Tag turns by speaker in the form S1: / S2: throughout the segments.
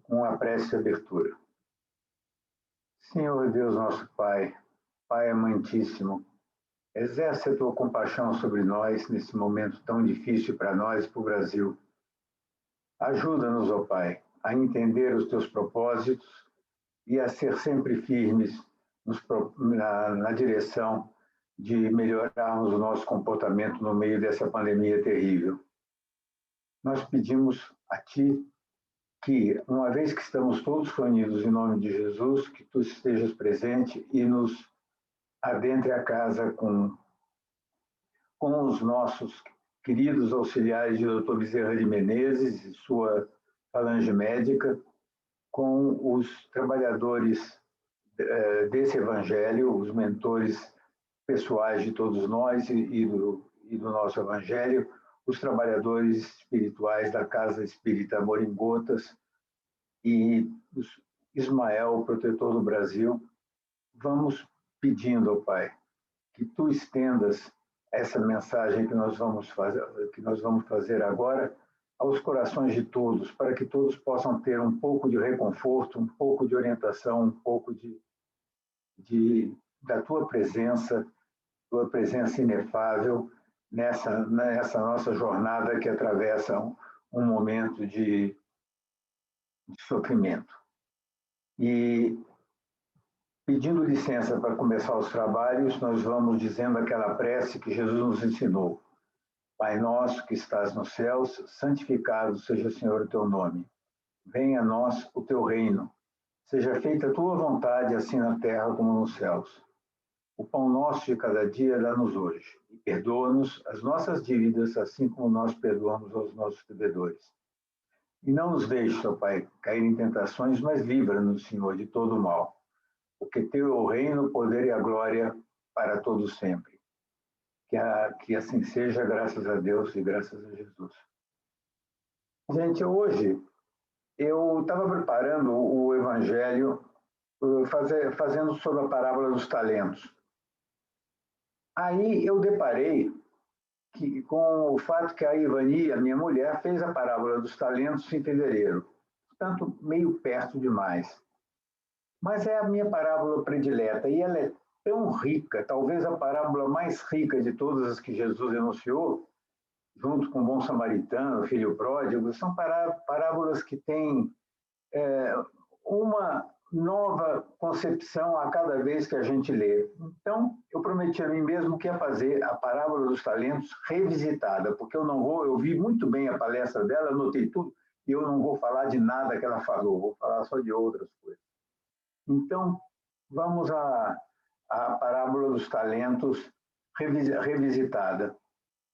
S1: com a prece de abertura. Senhor Deus nosso Pai, Pai amantíssimo, exerce a tua compaixão sobre nós nesse momento tão difícil para nós e para o Brasil. Ajuda-nos, ó Pai, a entender os teus propósitos e a ser sempre firmes na direção de melhorarmos o nosso comportamento no meio dessa pandemia terrível. Nós pedimos a Ti que, uma vez que estamos todos reunidos em nome de Jesus, que Tu estejas presente e nos adentre a casa com os nossos queridos auxiliares de Dr. Bezerra de Menezes e sua falange médica, com os trabalhadores desse evangelho, os mentores pessoais de todos nós e do nosso evangelho, os trabalhadores espirituais da Casa Espírita Amor em Gotas e Ismael, protetor do Brasil. Vamos pedindo ao Pai que Tu estendas essa mensagem que nós vamos fazer agora aos corações de todos, para que todos possam ter um pouco de reconforto, um pouco de orientação, um pouco da Tua presença inefável nessa nossa jornada que atravessa um momento de sofrimento. E, pedindo licença para começar os trabalhos, nós vamos dizendo aquela prece que Jesus nos ensinou. Pai nosso que estás nos céus, santificado seja, Senhor, o teu nome. Venha a nós o teu reino. Seja feita a tua vontade, assim na terra como nos céus. O pão nosso de cada dia dá-nos hoje. E perdoa-nos as nossas dívidas, assim como nós perdoamos aos nossos devedores. E não nos deixes, ó Pai, cair em tentações, mas livra-nos, Senhor, de todo o mal. Porque teu é o reino, o poder e a glória para todos sempre. Que assim seja, graças a Deus e graças a Jesus. Gente, hoje eu estava preparando o Evangelho, fazendo sobre a parábola dos talentos. Aí eu deparei com o fato que a Ivani, a minha mulher, fez a parábola dos talentos em fevereiro. Portanto, meio perto demais. Mas é a minha parábola predileta e ela é tão rica, talvez a parábola mais rica de todas as que Jesus enunciou, junto com o bom samaritano, o filho pródigo, são parábolas que têm uma nova concepção a cada vez que a gente lê. Então, eu prometi a mim mesmo que ia fazer a parábola dos talentos revisitada, porque eu vi muito bem a palestra dela, anotei tudo, e eu não vou falar de nada que ela falou, vou falar só de outras coisas. Então, vamos à parábola dos talentos revisitada.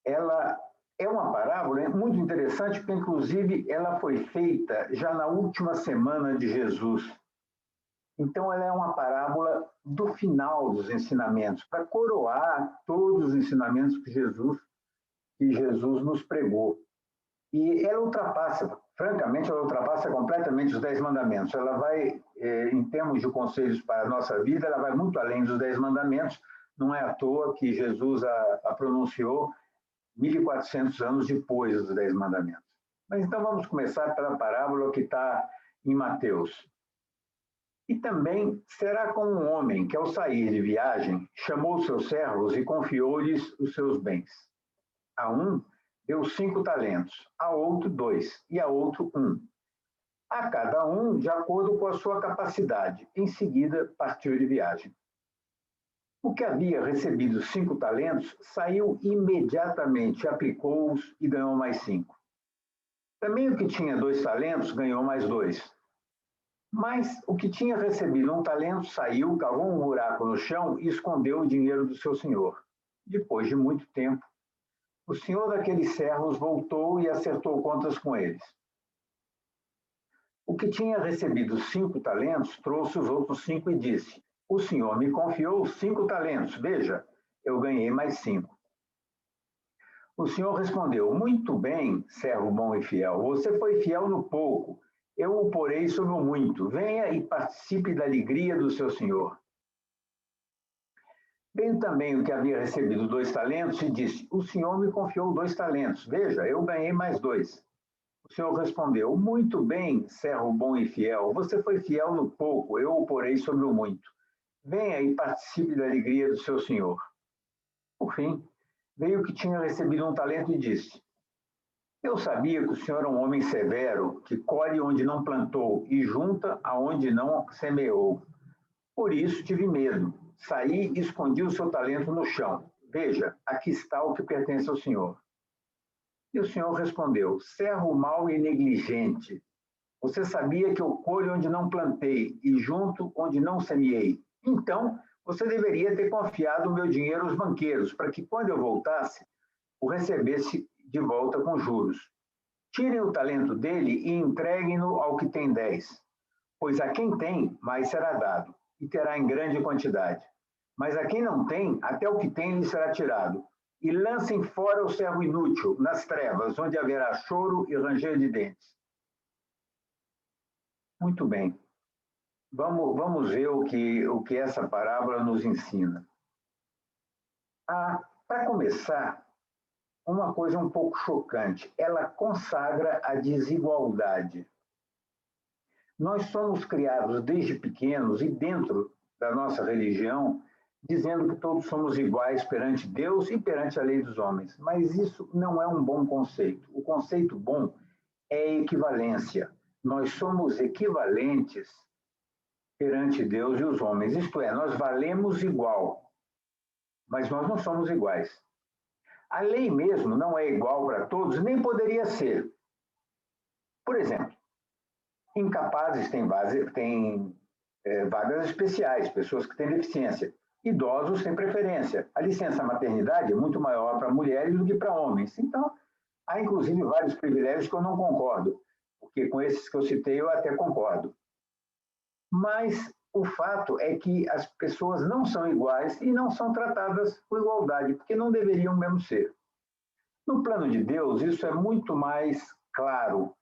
S1: Ela é uma parábola muito interessante, porque, inclusive, ela foi feita já na última semana de Jesus. Então, ela é uma parábola do final dos ensinamentos, para coroar todos os ensinamentos que Jesus nos pregou. E ela francamente, ela ultrapassa completamente os 10 mandamentos. Ela vai, em termos de conselhos para a nossa vida, ela vai muito além dos 10 mandamentos. Não é à toa que Jesus a pronunciou 1.400 anos depois dos 10 mandamentos. Mas então vamos começar pela parábola que está em Mateus. E também será como um homem que, ao sair de viagem, chamou seus servos e confiou-lhes os seus bens. A um deu 5 talentos, a outro 2 e a outro 1. A cada um de acordo com a sua capacidade. Em seguida, partiu de viagem. O que havia recebido 5 talentos saiu imediatamente, aplicou-os e ganhou mais 5. Também o que tinha 2 talentos ganhou mais 2. Mas o que tinha recebido 1 talento saiu, cavou um buraco no chão e escondeu o dinheiro do seu senhor. Depois de muito tempo, o senhor daqueles servos voltou e acertou contas com eles. O que tinha recebido 5 talentos trouxe os outros 5 e disse: o senhor me confiou 5 talentos, veja, eu ganhei mais 5. O senhor respondeu: muito bem, servo bom e fiel, você foi fiel no pouco, eu o porei sobre o muito, venha e participe da alegria do seu senhor. Veio também o que havia recebido 2 talentos e disse: o senhor me confiou 2 talentos, veja, eu ganhei mais 2. O Senhor respondeu: muito bem, servo bom e fiel. Você foi fiel no pouco, eu o porei sobre o muito. Venha e participe da alegria do seu senhor. Por fim, veio o que tinha recebido um talento e disse: eu sabia que o senhor é um homem severo, que colhe onde não plantou e junta aonde não semeou. Por isso tive medo. Saí e escondi o seu talento no chão. Veja, aqui está o que pertence ao senhor. E o senhor respondeu: servo mau e negligente. Você sabia que eu colho onde não plantei e junto onde não semeei. Então, você deveria ter confiado o meu dinheiro aos banqueiros, para que quando eu voltasse, o recebesse de volta com juros. Tirem o talento dele e entreguem-no ao que tem 10, pois a quem tem, mais será dado, e terá em grande quantidade. Mas a quem não tem, até o que tem lhe será tirado. E lancem fora o servo inútil, nas trevas, onde haverá choro e ranger de dentes. Muito bem. Vamos ver o que essa parábola nos ensina. Para começar, uma coisa um pouco chocante. Ela consagra a desigualdade. Nós somos criados desde pequenos e dentro da nossa religião, dizendo que todos somos iguais perante Deus e perante a lei dos homens. Mas isso não é um bom conceito. O conceito bom é equivalência. Nós somos equivalentes perante Deus e os homens. Isto é, nós valemos igual, mas nós não somos iguais. A lei mesmo não é igual para todos, nem poderia ser. Por exemplo, incapazes têm vagas especiais, pessoas que têm deficiência. Idosos têm preferência. A licença maternidade é muito maior para mulheres do que para homens. Então, há inclusive vários privilégios que eu não concordo, porque com esses que eu citei eu até concordo. Mas o fato é que as pessoas não são iguais e não são tratadas com igualdade, porque não deveriam mesmo ser. No plano de Deus, isso é muito mais claro.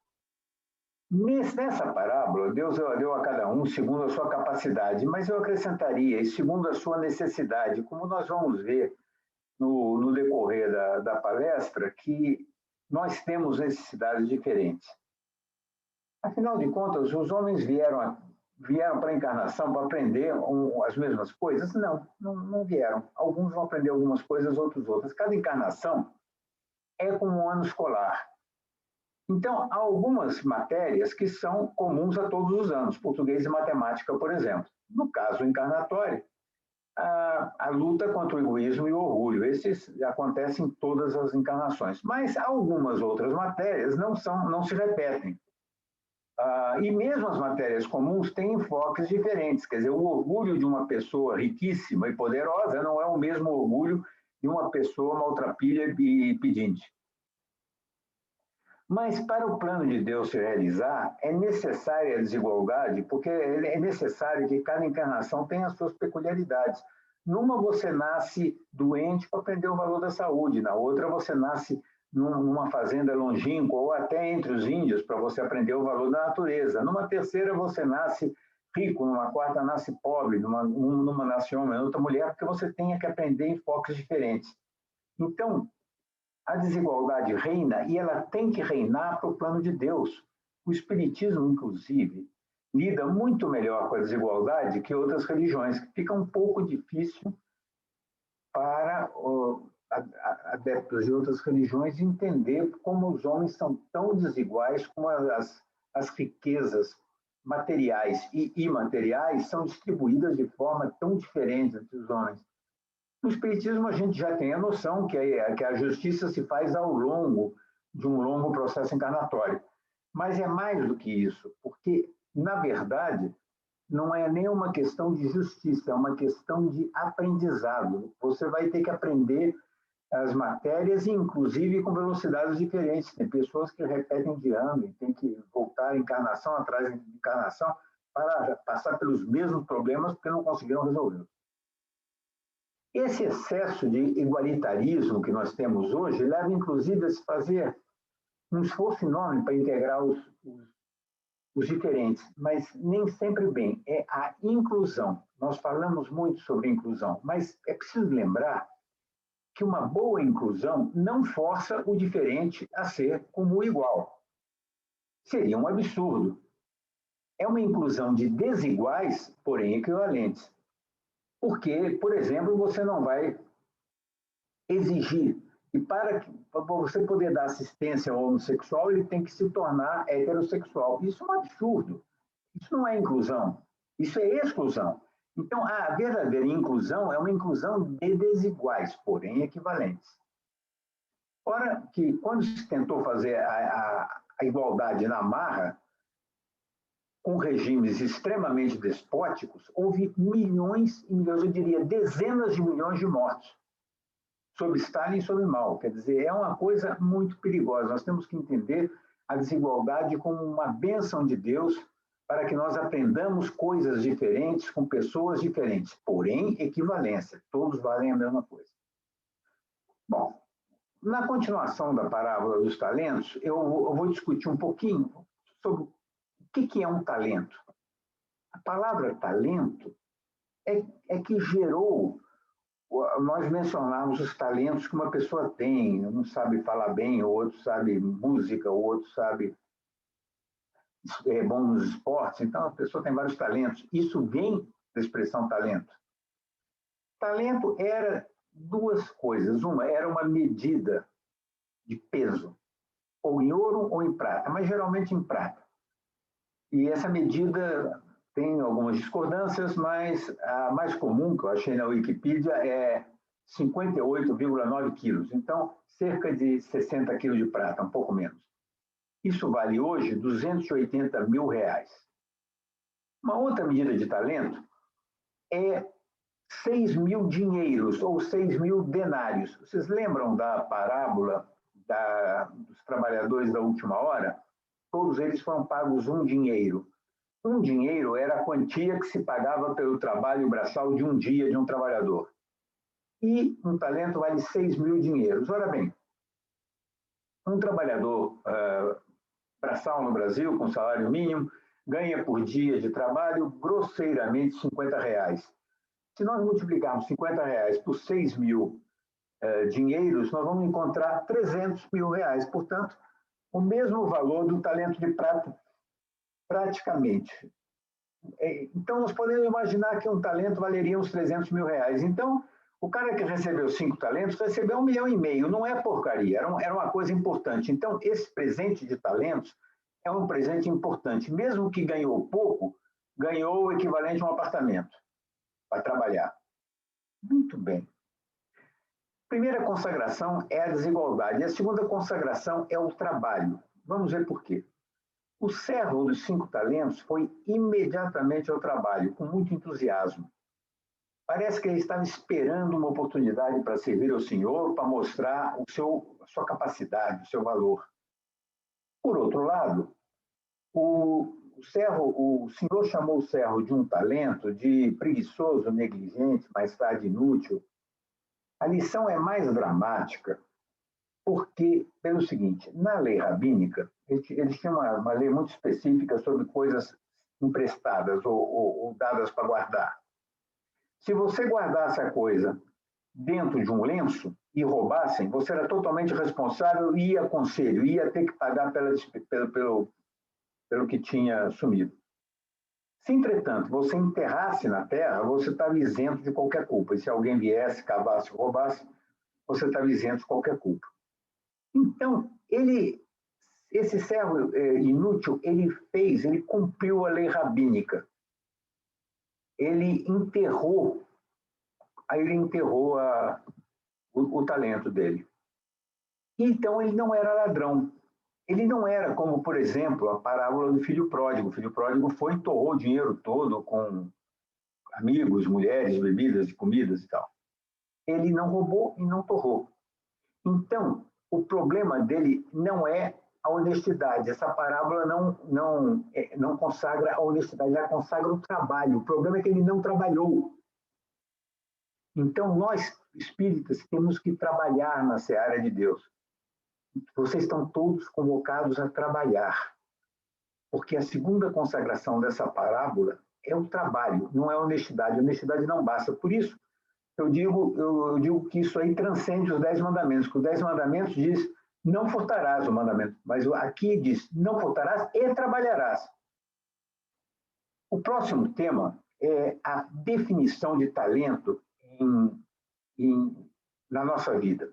S1: Nessa parábola, Deus deu a cada um segundo a sua capacidade, mas eu acrescentaria, e segundo a sua necessidade, como nós vamos ver no decorrer da palestra, que nós temos necessidades diferentes. Afinal de contas, os homens vieram para a encarnação para aprender as mesmas coisas? Não vieram. Alguns vão aprender algumas coisas, outros outras. Cada encarnação é como um ano escolar. Então, há algumas matérias que são comuns a todos os anos, português e matemática, por exemplo. No caso encarnatório, a luta contra o egoísmo e o orgulho. Esses acontecem em todas as encarnações. Mas algumas outras matérias não se repetem. E mesmo as matérias comuns têm enfoques diferentes. Quer dizer, o orgulho de uma pessoa riquíssima e poderosa não é o mesmo orgulho de uma pessoa maltrapilha e pedinte. Mas para o plano de Deus se realizar, é necessária a desigualdade, porque é necessário que cada encarnação tenha as suas peculiaridades. Numa você nasce doente para aprender o valor da saúde, na outra você nasce numa fazenda longínqua ou até entre os índios para você aprender o valor da natureza. Numa terceira você nasce rico, numa quarta nasce pobre, numa nasce homem, outra mulher, porque você tem que aprender enfoques diferentes. Então, a desigualdade reina e ela tem que reinar para o plano de Deus. O Espiritismo, inclusive, lida muito melhor com a desigualdade que outras religiões, que fica um pouco difícil para adeptos de outras religiões entender como os homens são tão desiguais, como as riquezas materiais e imateriais são distribuídas de forma tão diferente entre os homens. No Espiritismo, a gente já tem a noção que a justiça se faz ao longo de um longo processo encarnatório. Mas é mais do que isso, porque, na verdade, não é nem uma questão de justiça, é uma questão de aprendizado. Você vai ter que aprender as matérias, inclusive com velocidades diferentes. Tem pessoas que repetem de ano e tem que voltar encarnação atrás de encarnação para passar pelos mesmos problemas porque não conseguiram resolver. Esse excesso de igualitarismo que nós temos hoje leva, inclusive, a se fazer um esforço enorme para integrar os diferentes, mas nem sempre bem. É a inclusão. Nós falamos muito sobre inclusão, mas é preciso lembrar que uma boa inclusão não força o diferente a ser como o igual. seria um absurdo. É uma inclusão de desiguais, porém equivalentes. Porque, por exemplo, você não vai exigir que para você poder dar assistência ao homossexual, ele tem que se tornar heterossexual. Isso é um absurdo. Isso não é inclusão, isso é exclusão. Então, a verdadeira inclusão é uma inclusão de desiguais, porém equivalentes. Ora que, quando se tentou fazer a igualdade na marra, com regimes extremamente despóticos, houve milhões e milhões, eu diria dezenas de milhões de mortos, sob Stalin e sob Mao. Quer dizer, é uma coisa muito perigosa. Nós temos que entender a desigualdade como uma bênção de Deus para que nós aprendamos coisas diferentes com pessoas diferentes, porém equivalência, todos valem a mesma coisa. Bom, na continuação da parábola dos talentos, eu vou discutir um pouquinho sobre o que é um talento. A palavra talento é que gerou, nós mencionamos os talentos que uma pessoa tem, um sabe falar bem, o outro sabe música, o outro sabe é bom nos esportes, então a pessoa tem vários talentos. Isso vem da expressão talento. Talento era duas coisas. Uma era uma medida de peso, ou em ouro ou em prata, mas geralmente em prata. E essa medida tem algumas discordâncias, mas a mais comum, que eu achei na Wikipedia, é 58,9 quilos. Então, cerca de 60 quilos de prata, um pouco menos. Isso vale hoje R$280 mil. Uma outra medida de talento é 6 mil dinheiros, ou 6 mil denários. Vocês lembram da parábola dos trabalhadores da última hora? Todos eles foram pagos um dinheiro. Um dinheiro era a quantia que se pagava pelo trabalho braçal de um dia de um trabalhador. E um talento vale 6 mil dinheiros. Ora bem, um trabalhador braçal no Brasil, com salário mínimo, ganha por dia de trabalho grosseiramente R$50. Se nós multiplicarmos R$50 por 6 mil dinheiros, nós vamos encontrar R$300 mil. Portanto, o mesmo valor do talento de prata, praticamente. Então, nós podemos imaginar que um talento valeria uns R$300 mil. Então, o cara que recebeu 5 talentos recebeu R$1,5 milhão. Não é porcaria, era uma coisa importante. Então, esse presente de talentos é um presente importante. Mesmo que ganhou pouco, ganhou o equivalente a um apartamento para trabalhar. Muito bem. A primeira consagração é a desigualdade. E a segunda consagração é o trabalho. Vamos ver por quê. O servo dos 5 talentos foi imediatamente ao trabalho, com muito entusiasmo. Parece que ele estava esperando uma oportunidade para servir ao Senhor, para mostrar a sua capacidade, o seu valor. Por outro lado, o Senhor chamou o servo de um talento, de preguiçoso, negligente, mais tarde inútil. A lição é mais dramática, porque, pelo seguinte, na lei rabínica, eles tinham uma lei muito específica sobre coisas emprestadas ou dadas para guardar. Se você guardasse a coisa dentro de um lenço e roubassem, você era totalmente responsável e ia a conselho, ia ter que pagar pelo que tinha sumido. Se, entretanto, você enterrasse na terra, você estava isento de qualquer culpa. E se alguém viesse, cavasse, roubasse, você estava isento de qualquer culpa. Então, esse servo inútil, ele cumpriu a lei rabínica. Ele enterrou o talento dele. Então, ele não era ladrão. Ele não era como, por exemplo, a parábola do filho pródigo. O filho pródigo foi e torrou o dinheiro todo com amigos, mulheres, bebidas e comidas e tal. Ele não roubou e não torrou. Então, o problema dele não é a honestidade. Essa parábola não consagra a honestidade, ela consagra o trabalho. O problema é que ele não trabalhou. Então, nós, espíritas, temos que trabalhar na seara de Deus. Vocês estão todos convocados a trabalhar. Porque a segunda consagração dessa parábola é o trabalho, não é a honestidade. A honestidade não basta. Por isso, eu digo que isso aí transcende os 10 mandamentos, que os 10 mandamentos diz Não furtarás o mandamento, mas aqui diz, não furtarás e trabalharás. O próximo tema é a definição de talento na nossa vida.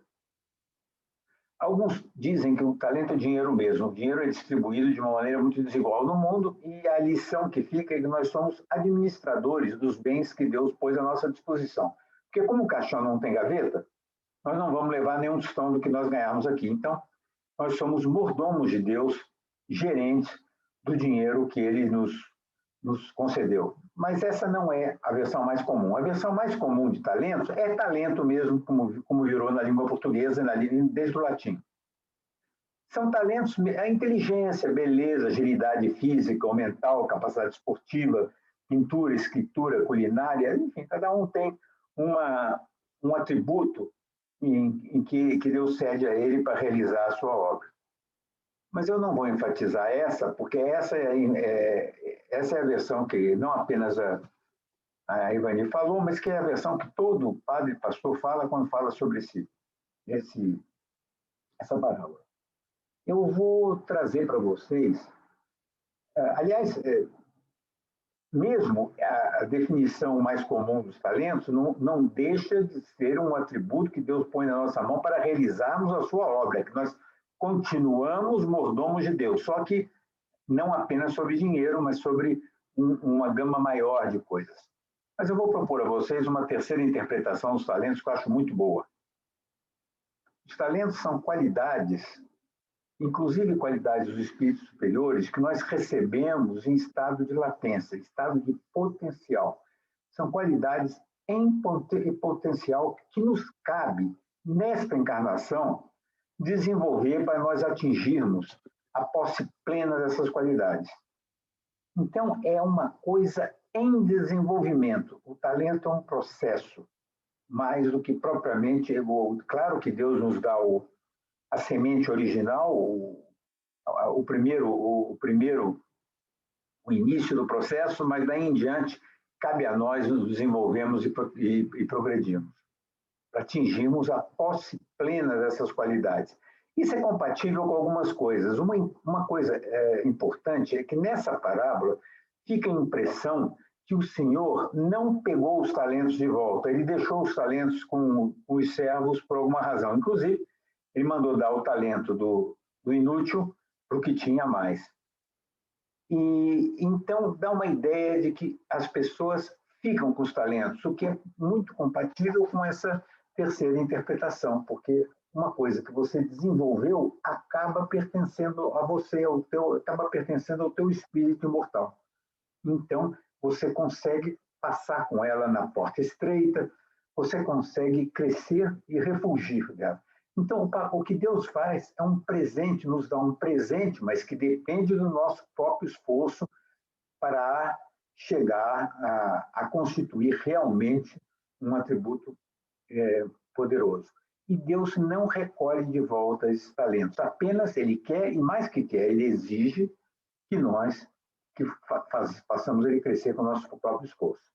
S1: Alguns dizem que o talento é dinheiro mesmo. O dinheiro é distribuído de uma maneira muito desigual no mundo e a lição que fica é que nós somos administradores dos bens que Deus pôs à nossa disposição. Porque como o caixão não tem gaveta, nós não vamos levar nenhum tostão do que nós ganharmos aqui. Então, nós somos mordomos de Deus, gerentes do dinheiro que Ele nos concedeu. Mas essa não é a versão mais comum. A versão mais comum de talento é talento mesmo, como virou na língua portuguesa, desde o latim. São talentos, a inteligência, beleza, agilidade física ou mental, capacidade esportiva, pintura, escritura, culinária, enfim, cada um tem um atributo em que Deus cede a ele para realizar a sua obra. Mas eu não vou enfatizar essa, porque essa é a versão que não apenas a Ivani falou, mas que é a versão que todo padre e pastor fala quando fala sobre essa parábola. Eu vou trazer para vocês, aliás, mesmo a definição mais comum dos talentos não deixa de ser um atributo que Deus põe na nossa mão para realizarmos a sua obra, que nós continuamos mordomos de Deus, só que não apenas sobre dinheiro, mas sobre uma gama maior de coisas. Mas eu vou propor a vocês uma terceira interpretação dos talentos que eu acho muito boa. Os talentos são qualidades, inclusive qualidades dos espíritos superiores, que nós recebemos em estado de latência, estado de potencial. São qualidades em potencial que nos cabe, nesta encarnação, desenvolver para nós atingirmos a posse plena dessas qualidades. Então, é uma coisa em desenvolvimento. O talento é um processo, mais do que propriamente... Claro que Deus nos dá a semente original, o início do processo, mas daí em diante cabe a nós nos desenvolvermos e progredirmos, para atingirmos a posse plena dessas qualidades. Isso é compatível com algumas coisas. Uma coisa importante é que nessa parábola fica a impressão que o Senhor não pegou os talentos de volta, ele deixou os talentos com os servos por alguma razão. Inclusive, ele mandou dar o talento do inútil para o que tinha mais. E então dá uma ideia de que as pessoas ficam com os talentos, o que é muito compatível com essa terceira interpretação, porque uma coisa que você desenvolveu acaba pertencendo a você, acaba pertencendo ao teu espírito imortal. Então, você consegue passar com ela na porta estreita, você consegue crescer e refugir dela. Então, o que Deus faz é um presente, nos dá um presente, mas que depende do nosso próprio esforço para chegar a constituir realmente um atributo poderoso. E Deus não recolhe de volta esses talentos, apenas Ele quer, e mais que quer, Ele exige que nós façamos ele crescer com o nosso próprio esforço.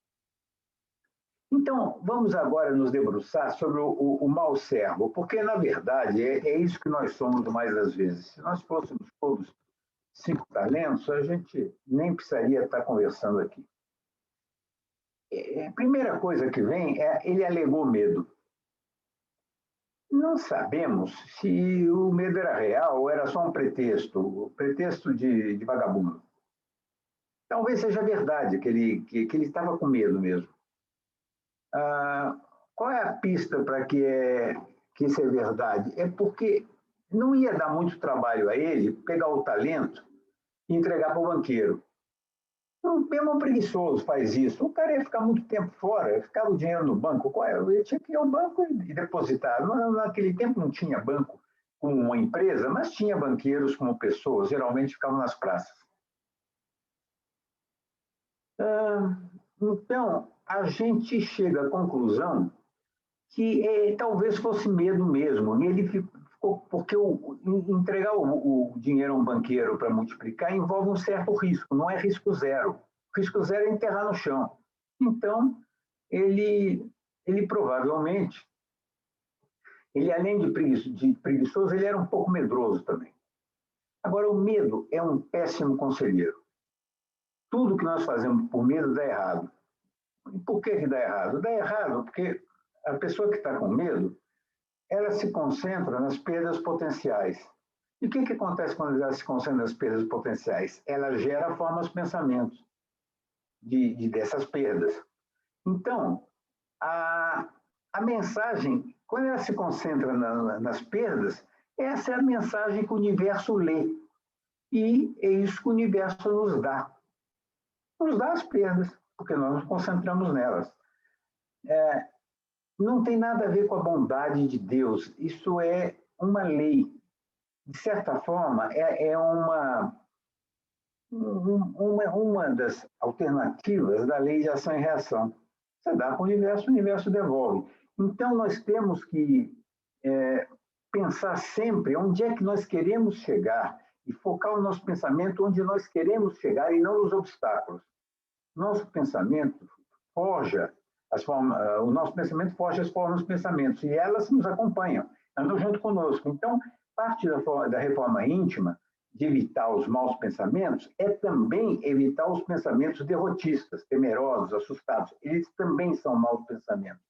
S1: Então, vamos agora nos debruçar sobre o mau servo, porque, na verdade, é isso que nós somos mais das vezes. Se nós fôssemos todos 5 talentos, a gente nem precisaria estar conversando aqui. A primeira coisa que vem é ele alegou medo. Não sabemos se o medo era real ou era só um pretexto de vagabundo. Talvez seja verdade que ele estava com medo mesmo. Qual é a pista para que isso é verdade? É porque não ia dar muito trabalho a ele pegar o talento e entregar para o banqueiro. Mesmo um preguiçoso faz isso. O cara ia ficar muito tempo fora, ficava o dinheiro no banco. Ele tinha que ir ao banco e depositar. Naquele tempo não tinha banco como uma empresa, mas tinha banqueiros como pessoas, geralmente ficavam nas praças. Então, a gente chega à conclusão que talvez fosse medo mesmo. Ele ficou, porque entregar o dinheiro a um banqueiro para multiplicar envolve um certo risco, não é risco zero. Risco zero é enterrar no chão. Então, ele provavelmente Ele, além de preguiçoso, ele era um pouco medroso também. Agora, o medo é um péssimo conselheiro. Tudo que nós fazemos por medo dá errado. E por que dá errado? Dá errado porque a pessoa que está com medo, ela se concentra nas perdas potenciais. E o que acontece quando ela se concentra nas perdas potenciais? Ela gera formas de pensamento dessas perdas. Então, a mensagem, quando ela se concentra nas perdas, essa é a mensagem que o universo lê. E é isso que o universo nos dá. Nos dá as perdas, porque nós nos concentramos nelas. Não tem nada a ver com a bondade de Deus. Isso é uma lei. De certa forma, é uma das alternativas da lei de ação e reação. Você dá para o universo devolve. Então, nós temos que pensar sempre onde é que nós queremos chegar e focar o nosso pensamento onde nós queremos chegar e não nos obstáculos. Nosso pensamento forja o nosso pensamento forja as formas dos pensamentos e elas nos acompanham, andam junto conosco. Então, parte da reforma íntima, de evitar os maus pensamentos, é também evitar os pensamentos derrotistas, temerosos, assustados. Eles também são maus pensamentos.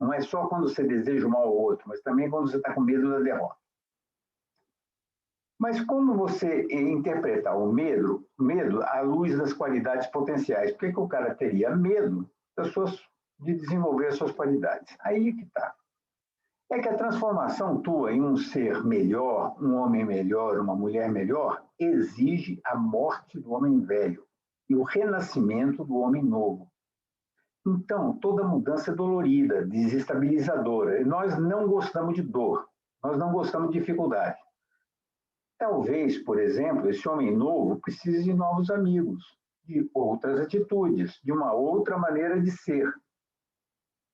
S1: Não é só quando você deseja o mal ao outro, mas também quando você está com medo da derrota. Mas como você interpretar o medo à luz das qualidades potenciais? Por que o cara teria medo de desenvolver as suas qualidades? Aí que está. É que a transformação tua em um ser melhor, um homem melhor, uma mulher melhor, exige a morte do homem velho e o renascimento do homem novo. Então, toda mudança é dolorida, desestabilizadora. E nós não gostamos de dor, nós não gostamos de dificuldade. Talvez, por exemplo, esse homem novo precise de novos amigos, de outras atitudes, de uma outra maneira de ser.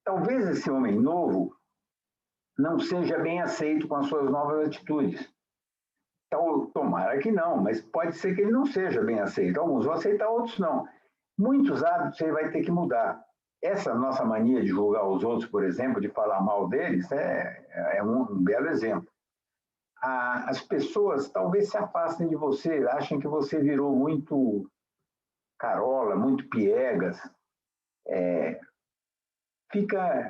S1: Talvez esse homem novo não seja bem aceito com as suas novas atitudes. Então, tomara que não, mas pode ser que ele não seja bem aceito. Alguns vão aceitar, outros não. Muitos hábitos ele vai ter que mudar. Essa nossa mania de julgar os outros, por exemplo, de falar mal deles, é um belo exemplo. As pessoas talvez se afastem de você, achem que você virou muito carola, muito piegas.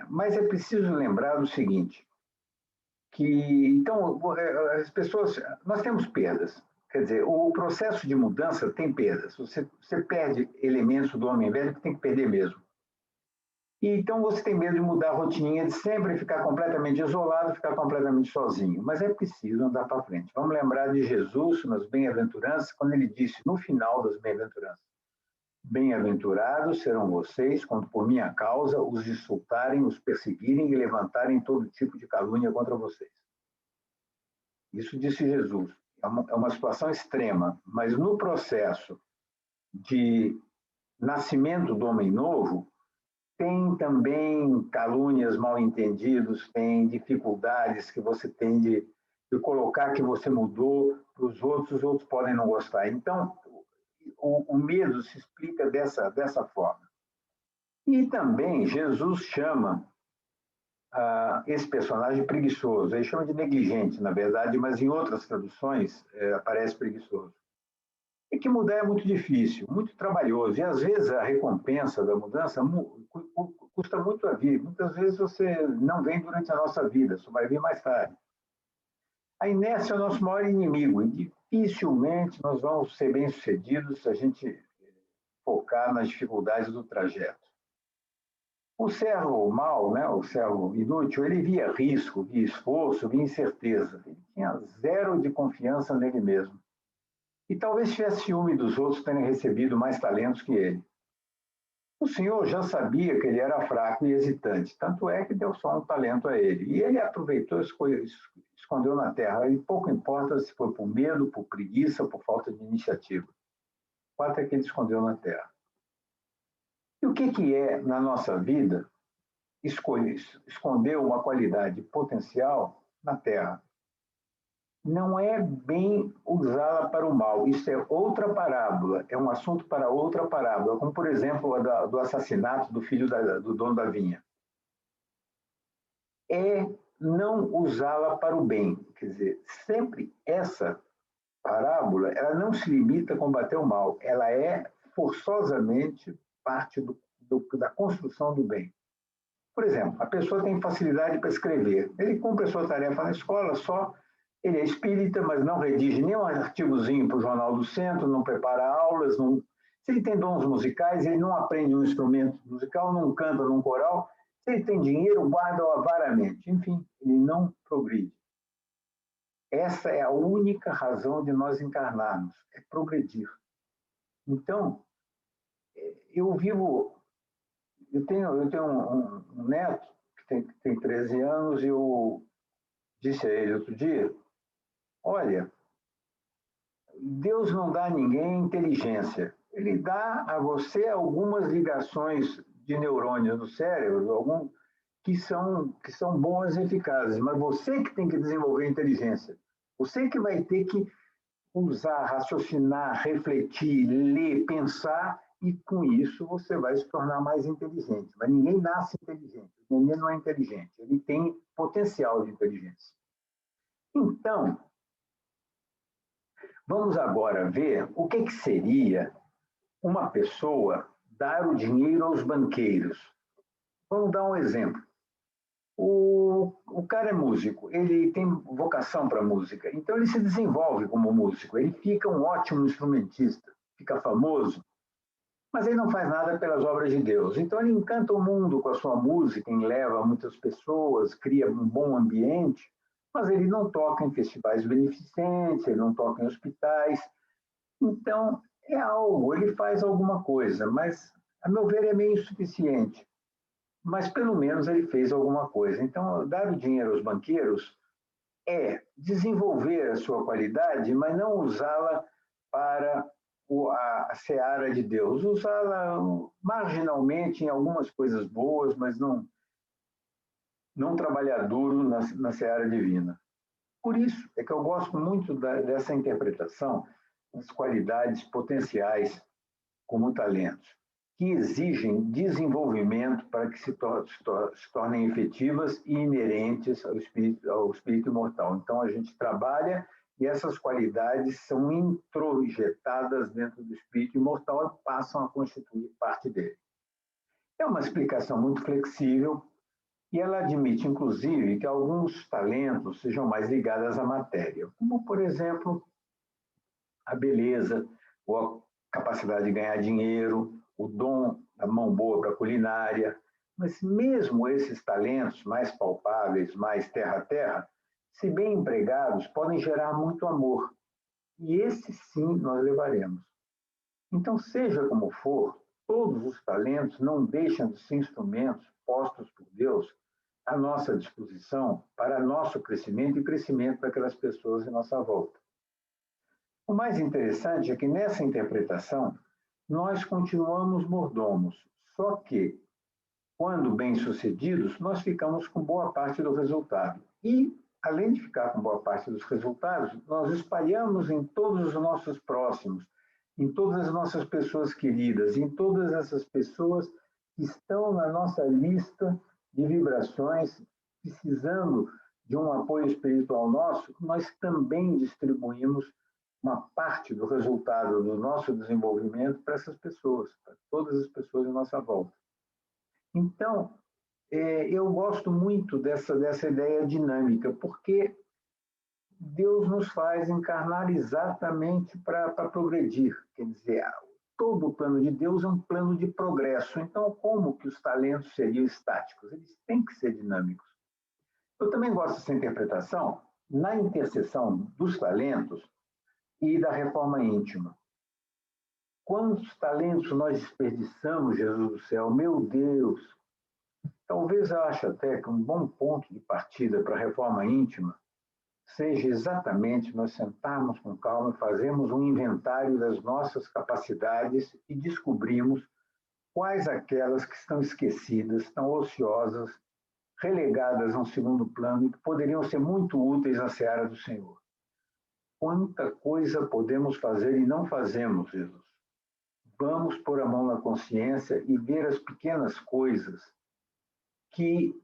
S1: Mas é preciso lembrar do seguinte, então, as pessoas, nós temos perdas. Quer dizer, o processo de mudança tem perdas. Você perde elementos do homem velho que tem que perder mesmo. E então você tem medo de mudar a rotininha, de sempre ficar completamente isolado, ficar completamente sozinho. Mas é preciso andar para frente. Vamos lembrar de Jesus nas bem-aventuranças, quando ele disse, no final das bem-aventuranças, bem-aventurados serão vocês quando por minha causa os insultarem, os perseguirem e levantarem todo tipo de calúnia contra vocês. Isso disse Jesus. É uma situação extrema, mas no processo de nascimento do homem novo, tem também calúnias, mal-entendidos, tem dificuldades que você tem de colocar que você mudou para os outros podem não gostar. Então, o medo se explica dessa forma. E também Jesus chama esse personagem preguiçoso. Ele chama de negligente, na verdade, mas em outras traduções aparece preguiçoso. E que mudar é muito difícil, muito trabalhoso. E às vezes a recompensa da mudança custa muito a vir. Muitas vezes você não vem durante a nossa vida, só vai vir mais tarde. A inércia é o nosso maior inimigo e dificilmente nós vamos ser bem-sucedidos se a gente focar nas dificuldades do trajeto. O servo mau, né, o servo inútil, ele via risco, via esforço, via incerteza. Ele tinha zero de confiança nele mesmo. E talvez tivesse ciúme dos outros terem recebido mais talentos que ele. O Senhor já sabia que ele era fraco e hesitante, tanto é que deu só um talento a ele. E ele aproveitou e escondeu na terra. E pouco importa se foi por medo, por preguiça, por falta de iniciativa. O fato é que ele escondeu na terra. E o que é, na nossa vida, esconder uma qualidade potencial na terra? Não é bem usá-la para o mal. Isso é outra parábola, é um assunto para outra parábola, como, por exemplo, a do assassinato do filho do dono da vinha. É não usá-la para o bem. Quer dizer, sempre essa parábola, ela não se limita a combater o mal, ela é forçosamente parte da construção do bem. Por exemplo, a pessoa tem facilidade para escrever, ele cumpre a sua tarefa na escola, só ele é espírita, mas não redige nenhum artigozinho para o Jornal do Centro, não prepara aulas, não... Se ele tem dons musicais, ele não aprende um instrumento musical, não canta num coral, se ele tem dinheiro, guarda-o avaramente. Enfim, ele não progride. Essa é a única razão de nós encarnarmos, é progredir. Então, eu tenho um neto que tem 13 anos e eu disse a ele outro dia, olha, Deus não dá a ninguém inteligência, ele dá a você algumas ligações de neurônios no cérebro, que são boas e eficazes, mas você que tem que desenvolver a inteligência, você que vai ter que usar, raciocinar, refletir, ler, pensar, e com isso você vai se tornar mais inteligente. Mas ninguém nasce inteligente, ninguém não é inteligente, ele tem potencial de inteligência. Então, vamos agora ver o que seria uma pessoa dar o dinheiro aos banqueiros. Vamos dar um exemplo. O cara é músico, ele tem vocação para música, então ele se desenvolve como músico, ele fica um ótimo instrumentista, fica famoso, mas ele não faz nada pelas obras de Deus. Então ele encanta o mundo com a sua música, enleva muitas pessoas, cria um bom ambiente, mas ele não toca em festivais beneficentes, ele não toca em hospitais. Então é algo, ele faz alguma coisa, mas a meu ver é meio insuficiente. Mas pelo menos ele fez alguma coisa. Então, dar o dinheiro aos banqueiros é desenvolver a sua qualidade, mas não usá-la para a seara de Deus, usá-la marginalmente em algumas coisas boas, mas não trabalhar duro na seara divina. Por isso é que eu gosto muito dessa interpretação das qualidades potenciais como talentos, que exigem desenvolvimento para que se tornem efetivas e inerentes ao espírito imortal. Então, a gente trabalha e essas qualidades são introjetadas dentro do espírito imortal e passam a constituir parte dele. É uma explicação muito flexível e ela admite, inclusive, que alguns talentos sejam mais ligados à matéria, como, por exemplo, a beleza, ou a capacidade de ganhar dinheiro, o dom da mão boa para a culinária. Mas mesmo esses talentos mais palpáveis, mais terra a terra, se bem empregados, podem gerar muito amor. E esse sim nós levaremos. Então, seja como for, todos os talentos não deixam de ser instrumentos postos por Deus à nossa disposição para nosso crescimento e crescimento daquelas pessoas em nossa volta. O mais interessante é que nessa interpretação nós continuamos mordomos, só que, quando bem-sucedidos, nós ficamos com boa parte do resultado. E, além de ficar com boa parte dos resultados, nós espalhamos em todos os nossos próximos, em todas as nossas pessoas queridas, em todas essas pessoas que estão na nossa lista de vibrações, precisando de um apoio espiritual nosso, nós também distribuímos uma parte do resultado do nosso desenvolvimento para essas pessoas, para todas as pessoas à nossa volta. Então, eu gosto muito dessa ideia dinâmica, porque Deus nos faz encarnar exatamente para progredir. Quer dizer, todo o plano de Deus é um plano de progresso. Então, como que os talentos seriam estáticos? Eles têm que ser dinâmicos. Eu também gosto dessa interpretação na interseção dos talentos e da reforma íntima. Quantos talentos nós desperdiçamos, Jesus do céu? Meu Deus! Talvez eu ache até que um bom ponto de partida para a reforma íntima seja exatamente nós sentarmos com calma e fazermos um inventário das nossas capacidades e descobrirmos quais aquelas que estão esquecidas, estão ociosas, relegadas a um segundo plano e que poderiam ser muito úteis na seara do Senhor. Quanta coisa podemos fazer e não fazemos, Jesus. Vamos pôr a mão na consciência e ver as pequenas coisas que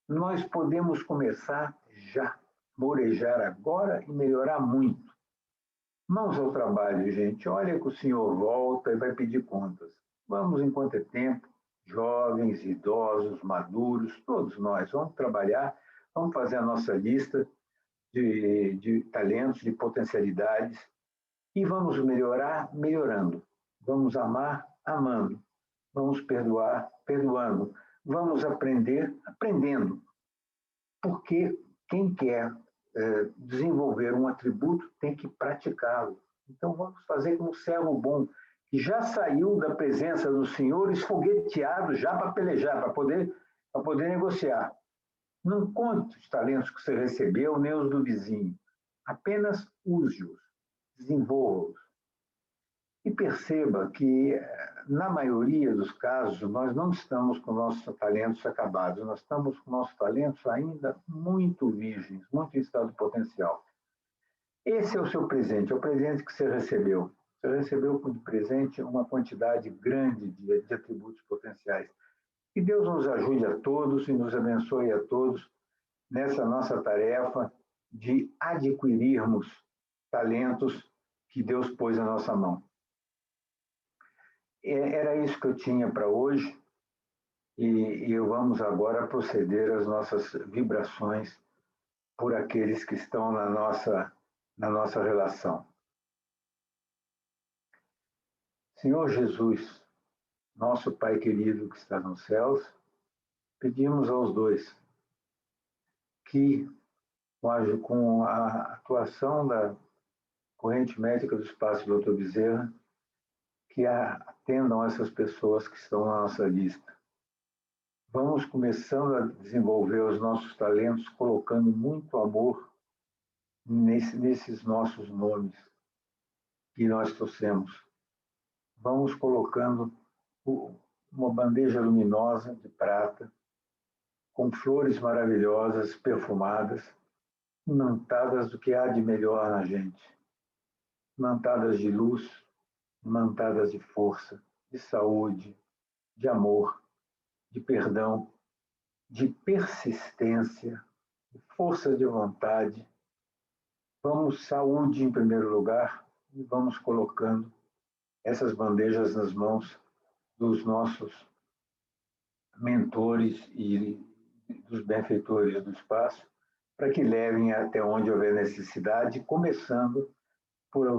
S1: nós podemos começar já, morejar agora e melhorar muito. Mãos ao trabalho, gente. Olha que o senhor volta e vai pedir contas. Vamos, enquanto é tempo, jovens, idosos, maduros, todos nós, vamos trabalhar, vamos fazer a nossa lista de talentos, de potencialidades e vamos melhorar melhorando. Vamos amar amando. Vamos perdoar perdoando. Vamos aprender aprendendo. Porque quem quer desenvolver um atributo tem que praticá-lo. Então vamos fazer como servo bom, que já saiu da presença do Senhor esfogueteado já para pelejar, para poder negociar. Não conte os talentos que você recebeu, nem os do vizinho. Apenas use-os, desenvolva-os. E perceba que, na maioria dos casos, nós não estamos com nossos talentos acabados, nós estamos com nossos talentos ainda muito virgens, muito em estado potencial. Esse é o seu presente, é o presente que você recebeu. Você recebeu de presente uma quantidade grande de atributos potenciais. Que Deus nos ajude a todos e nos abençoe a todos nessa nossa tarefa de adquirirmos talentos que Deus pôs na nossa mão. Era isso que eu tinha para hoje e vamos agora proceder às nossas vibrações por aqueles que estão na nossa relação. Senhor Jesus, nosso Pai querido que está nos céus, pedimos aos dois que, com a atuação da corrente médica do Espaço Dr. Bezerra, que atendam essas pessoas que estão na nossa lista. Vamos começando a desenvolver os nossos talentos, colocando muito amor nesses nossos nomes que nós trouxemos. Vamos colocando uma bandeja luminosa de prata, com flores maravilhosas, perfumadas, imantadas do que há de melhor na gente. Imantadas de luz, imantadas de força, de saúde, de amor, de perdão, de persistência, de força de vontade. Vamos, saúde em primeiro lugar, e vamos colocando essas bandejas nas mãos dos nossos mentores e dos benfeitores do espaço, para que levem até onde houver necessidade, começando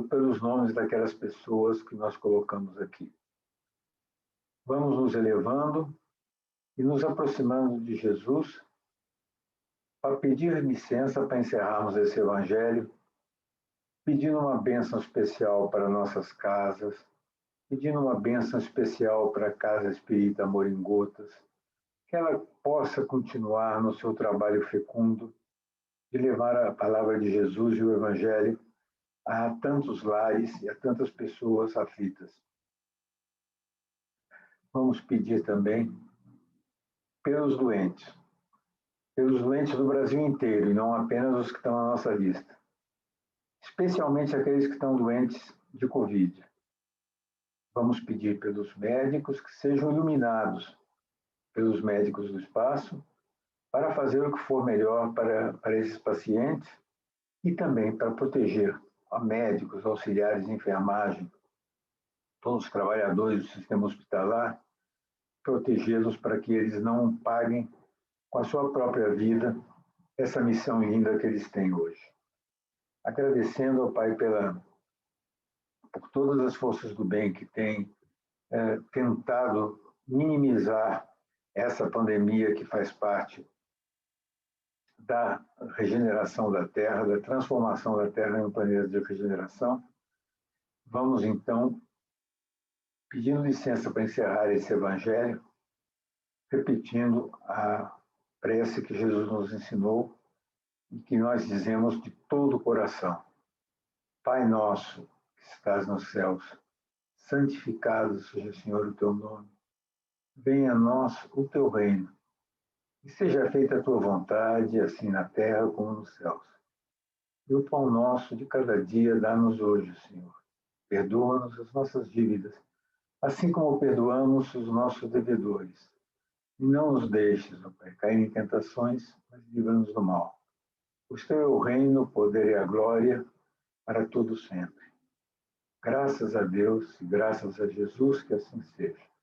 S1: pelos nomes daquelas pessoas que nós colocamos aqui. Vamos nos elevando e nos aproximando de Jesus para pedir licença para encerrarmos esse evangelho, pedindo uma bênção especial para nossas casas, pedindo uma bênção especial para a Casa Espírita Amor em Gotas, que ela possa continuar no seu trabalho fecundo de levar a palavra de Jesus e o evangelho a tantos lares e a tantas pessoas aflitas. Vamos pedir também pelos doentes do Brasil inteiro, e não apenas os que estão na nossa lista, especialmente aqueles que estão doentes de Covid. Vamos pedir pelos médicos que sejam iluminados pelos médicos do espaço para fazer o que for melhor para esses pacientes e também para proteger a médicos, auxiliares de enfermagem, todos os trabalhadores do sistema hospitalar, protegê-los para que eles não paguem com a sua própria vida essa missão linda que eles têm hoje. Agradecendo ao Pai por todas as forças do bem que têm tentado minimizar essa pandemia que faz parte da regeneração da Terra, da transformação da Terra em um planeta de regeneração. Vamos, então, pedindo licença para encerrar esse evangelho, repetindo a prece que Jesus nos ensinou e que nós dizemos de todo o coração. Pai nosso, que estás nos céus, santificado seja, Senhor, o teu nome. Venha a nós o teu reino. E seja feita a tua vontade, assim na terra como nos céus. E o pão nosso de cada dia dá-nos hoje, Senhor. Perdoa-nos as nossas dívidas, assim como perdoamos os nossos devedores. E não nos deixes, ó Pai, cair em tentações, mas livra-nos do mal. O teu é o reino, o poder e a glória para todo sempre. Graças a Deus e graças a Jesus que assim seja.